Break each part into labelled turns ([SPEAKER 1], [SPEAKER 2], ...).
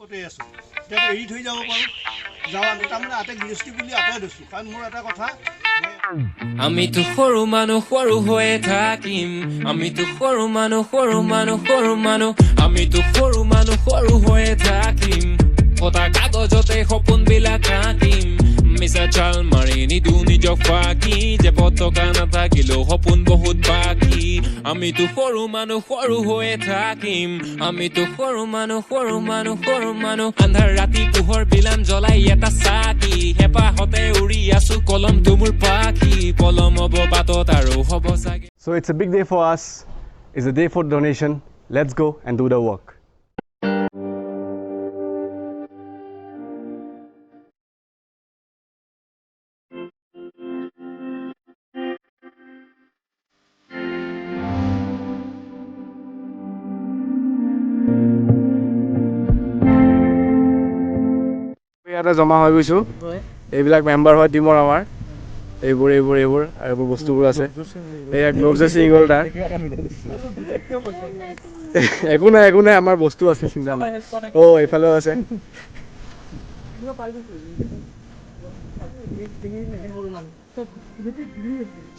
[SPEAKER 1] ওচৰতে আছোঁ এতিয়া এৰি থৈ যাব পাৰোঁ যাওঁ আমি তাৰমানে আতে গৃহস্থী বুলি আঁতৰাই দিছোঁ কাৰণ মোৰ এটা কথা
[SPEAKER 2] আমিতো সৰু মানুহ সৰু হৈয়ে থাকিম আমিতো সৰু মানুহ আমিতো সৰু মানুহ সৰু হৈয়ে থাকিম কটা কাগজতে সপোনবিলাক আঁকিম মিছা চাল মাৰি নিদো নিজক ফাঁকি যে পতকা নাথাকিলেও সপোন বহুত বাকী আমিতো সৰু মানুহ সৰু হৈয়ে থাকিম আমিতো সৰু মানুহ আন্ধাৰ ৰাতি পোহৰ বিলাম জ্বলাই এটা চাকি হেঁপাহতে উৰি আছো কলমটো মোৰ পাখি পলম হ'ব বাটত আৰু হ'ব চাগে
[SPEAKER 3] So it's a big day for us. It's a day for donation. Let's go and do the work. ইয়াতে জমা হৈ গৈছোঁ এইবিলাক মেম্বাৰ হয় টিমৰ আমাৰ এইবোৰ আৰু এইবোৰ বস্তুবোৰ আছে এয়া গ্ল'ভছ চিঙি গ'ল তাৰ একো নাই আমাৰ বস্তু আছে চিন্তা নাই এইফালেও আছে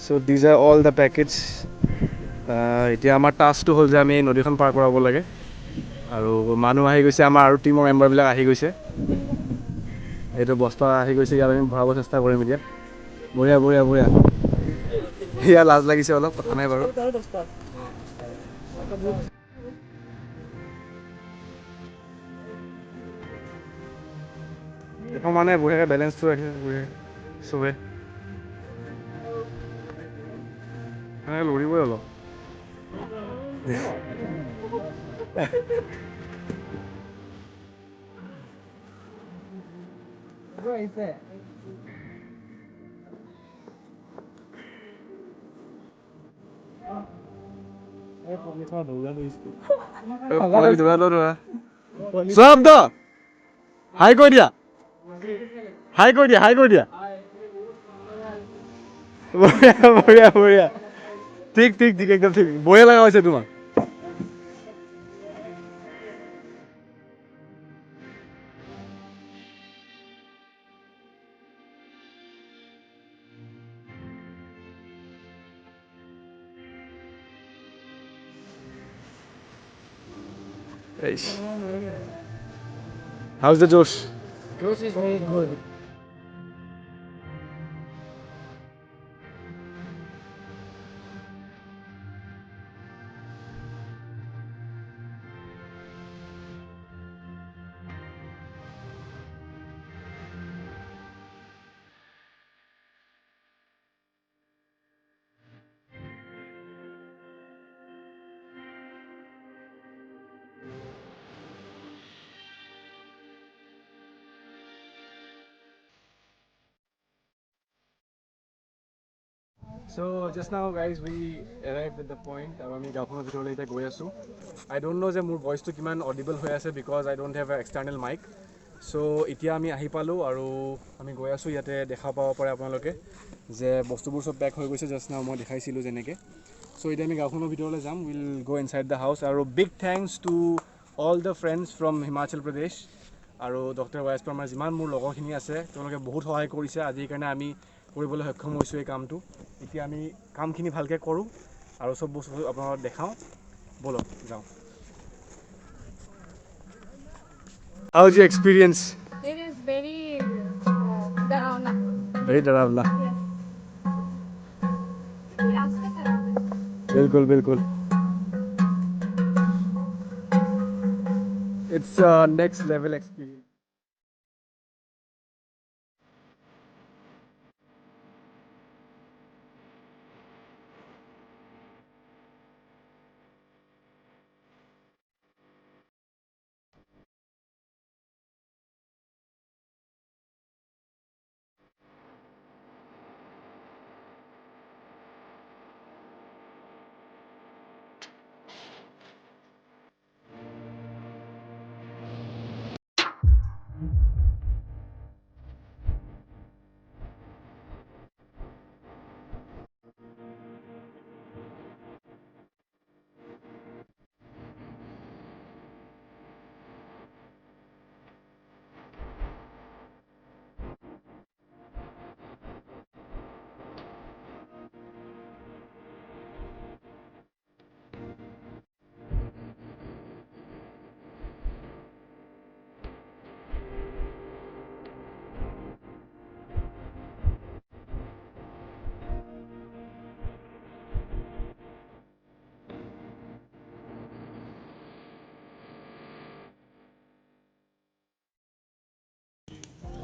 [SPEAKER 3] So these are all the packets এতিয়া আমাৰ টাস্কটো হ'ল যে আমি এই নদীখন পাৰ কৰাব লাগে আৰু মানুহ আহি গৈছে আমাৰ আৰু টিমৰ মেম্বাৰবিলাক আহি গৈছে এইটো বস্তা আহি গৈছে ইয়াত আমি ভৰাব চেষ্টা কৰিম এতিয়া বঢ়িয়া ইয়াৰ লাজ লাগিছে অলপ কথা নাই বাৰু এখন মানে বঢ়িয়াকৈ বেলেঞ্চটো ৰাখিছে চবে এনেকৈ লৰিবই অলপ শব্দ হাই কৈ দিয়া বঢ়িয়া ঠিক একদম ঠিক বঢ়িয়া লগা হৈছে তোমাক How's the Josh?
[SPEAKER 4] Josh is very good.
[SPEAKER 3] So just now guys we arrived at the point আৰু আমি গাঁওখনৰ ভিতৰলৈ এতিয়া গৈ আছোঁ I don't know যে মোৰ ভইচটো কিমান অডিবল হৈ আছে because I don't have an external mic so এতিয়া আমি আহি পালোঁ আৰু আমি গৈ আছোঁ ইয়াতে দেখা পাব পাৰে আপোনালোকে যে বস্তুবোৰ চব পেক হৈ গৈছে জাষ্ট নাও মই দেখাইছিলোঁ যেনেকৈ so এতিয়া আমি গাঁওখনৰ ভিতৰলৈ যাম will go inside the house আৰু big thanks to all the friends from Himachal Pradesh আৰু ডক্টৰ ৱাইছ আমাৰ যিমান মোৰ লগৰখিনি আছে তেওঁলোকে বহুত সহায় কৰিছে আজিৰ কাৰণে আমি কৰিবলৈ সক্ষম হৈছোঁ এই কামটো এতিয়া আমি কামখিনি ভালকৈ কৰোঁ আৰু চব বস্তু আপোনালোকক দেখাওঁ বলক যাওঁ How's your experience?
[SPEAKER 5] It is very down.
[SPEAKER 3] Very डरावना बिल्कुल It's a next level experience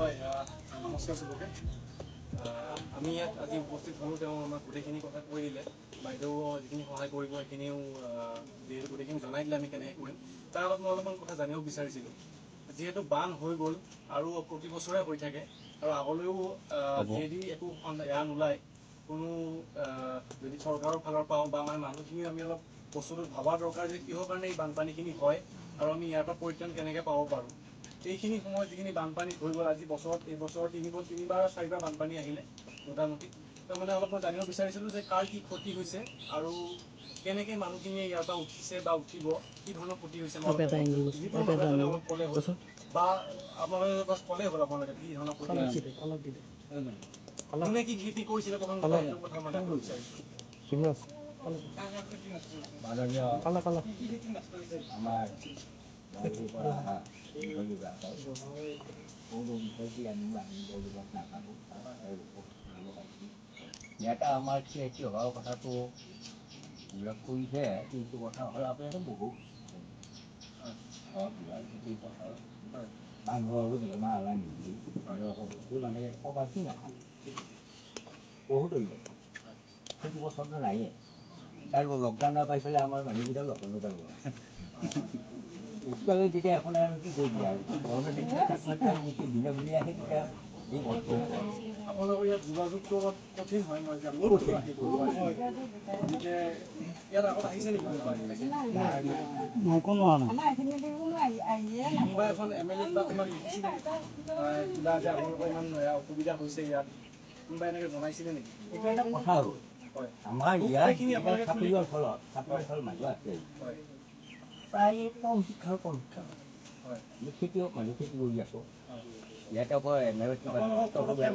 [SPEAKER 3] হয় নমস্কাৰ চবকে আমি ইয়াত আজি উপস্থিত হ'লোঁ তেওঁ আমাক গোটেইখিনি কথা কৈ দিলে বাইদেউ যিখিনি সহায় কৰিব সেইখিনিও যিহেতু গোটেইখিনি জনাই দিলে আমি কেনেকৈ কৰিম তাৰ আগত মই অলপমান কথা জানিব বিচাৰিছিলোঁ যিহেতু বান হৈ গ'ল আৰু প্ৰতি বছৰে হৈ থাকে আৰু আগলৈও যদি একো এয়া নোলায় কোনো যদি চৰকাৰৰ ফালৰ পৰাও বা আমাৰ মানুহখিনি আমি অলপ বস্তুটো ভবা দৰকাৰ যে কিহৰ কাৰণে এই বানপানীখিনি হয় আৰু আমি ইয়াৰ পৰা পৰিত্ৰাণ কেনেকৈ পাব পাৰোঁ এইখিনি সময়ত যিখিনি বানপানী হৈ গ'ল আজি বছৰত এইবছৰত তিনিবাৰ 4বাৰ বানপানী আহিলে মোটামুটি তাৰমানে অলপ মই জানিব বিচাৰিছিলোঁ যে কাৰ কি ক্ষতি হৈছে আৰু কেনেকৈ মানুহখিনিয়ে ইয়াৰ পৰা উঠিছে বা উঠিব কি ধৰণৰ ক্ষতি হৈছে অলপ ক'লে হ'ল বা আপোনালোকে ক'লে হ'ল আপোনালোকে কি ধৰণৰ ক্ষতি হৈছে কোনে কি খেতি কৰিছিলে প্ৰথম কথা মানে বিচাৰিছোঁ
[SPEAKER 6] ইয়াতে আমাৰ খেতি হোৱাৰ কথাটো উল্লেখ কৰিছে কিন্তু কথা হ'ল আপোনালোকে বহুত খেতি পথাৰ মানুহৰো বেমাৰ আলা নিদি মানে ক'বাচি নাখায় বহুত হৈ গ'ল সেইটো বছৰটো নায়ে আৰু লকডাউন পাই পেলাই আমাৰ মানুহকেইটা লকডাউনত যাব এতিয়ালৈ তেতিয়া এখন আৰু কি কৰি দিয়ে আৰু গভৰ্ণমেণ্টে দিনে বুলি আহে তেতিয়া এই বস্তু
[SPEAKER 3] আপোনালোকৰ ইয়াত যোগাযোগটো অলপ কঠিন হয় মই গতিকে ইয়াত আগত আহিছে নেকি কোনোবা এখন MLA বা কোনোবা লিখিছিলে কিবা যে আপোনালোকৰ ইমান অসুবিধা হৈছে ইয়াত কোনোবা এনেকৈ জনাইছিলে নেকি
[SPEAKER 6] এইটো এটা কথা হ'ল আমাৰ ইয়াত চাকৰিৰ ফলত মানুহ আছে প্ৰায় কম শিক্ষাৰ
[SPEAKER 3] হয়
[SPEAKER 6] আমি খেতিয়ক মানুহ খেতি কৰি আছোঁ ইয়াতে আকৌ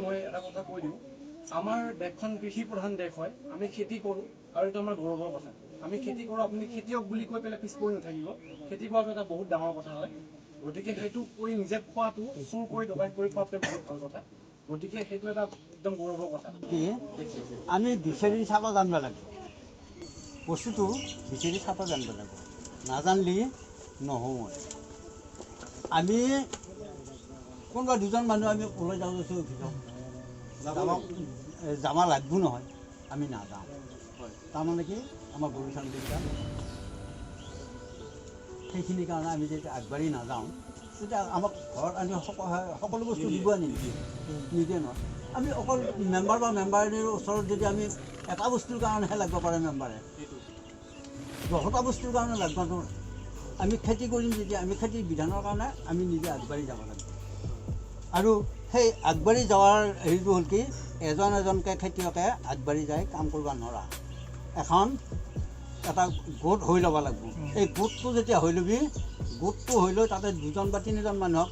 [SPEAKER 3] মই এটা কথা কৈ দিওঁ আমাৰ দেশখন কৃষি প্ৰধান দেশ হয় আমি খেতি কৰোঁ আৰু এইটো আমাৰ গৌৰৱৰ কথা আমি খেতি কৰোঁ আপুনি খেতিয়ক বুলি কৈ পেলাই পিছ পৰি নাথাকিব খেতি কৰাটো এটা বহুত ডাঙৰ কথা হয় গতিকে সেইটো কৰি নিজে খোৱাটো চুৰ কৰি ডকাইত কৰি খোৱাটোৱে বহুত ভাল কথা গতিকে সেইটো এটা একদম গৌৰৱৰ কথা
[SPEAKER 7] আমি বিচাৰি চাব জানিব লাগিব বস্তুটো বিচাৰি চাব জানিব লাগিব নাজানিলে নহয় আমি কোনোবা দুজন মানুহ আমি ওলাই যাওঁ অফিচত যাব লাগব নহয় আমি নাযাওঁ তাৰমানে কি আমাৰ গৰু ছাগলীকেইটা সেইখিনিৰ কাৰণে আমি যেতিয়া আগবাঢ়ি নাযাওঁ তেতিয়া আমাক ঘৰত আনি সকলো বস্তু দিব নিদিয়ে নহয় আমি অকল মেম্বাৰ বা মেম্বাৰীৰ ওচৰত যদি আমি এটা বস্তুৰ কাৰণেহে লাগিব পাৰে মেম্বাৰে 10টা বস্তুৰ কাৰণে লাগিব নোৱাৰে আমি খেতি কৰিম যেতিয়া আমি খেতিৰ বিধানৰ কাৰণে আমি নিজে আগবাঢ়ি যাব লাগিব আৰু সেই আগবাঢ়ি যোৱাৰ হেৰিটো হ'ল কি এজন এজনকৈ খেতিয়কে আগবাঢ়ি যায় কাম কৰিব নোৱাৰা এখন এটা গোট হৈ ল'ব লাগিব এই গোটটো যেতিয়া হৈ ল'বি গোটটো হৈ লৈ তাতে 2জন বা 3জন মানুহক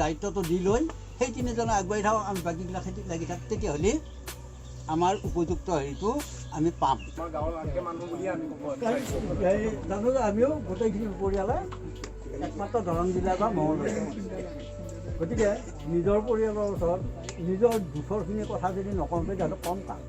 [SPEAKER 7] দায়িত্বটো দি লৈ সেই 3জনে আগবাঢ়ি থাকক আমি বাকীবিলাক খেতিত লাগি থাকোঁ তেতিয়াহ'লে আমাৰ উপযুক্ত হেৰিটো আমি পাম জানো যে আমিও গোটেইখিনি পৰিয়ালে একমাত্ৰ দৰং জিলা বা মঙলদৈ গতিকে নিজৰ পৰিয়ালৰ ওচৰত নিজৰ দুখৰখিনি কথা যদি নকওঁতে তেতিয়াহ'লে কম কাম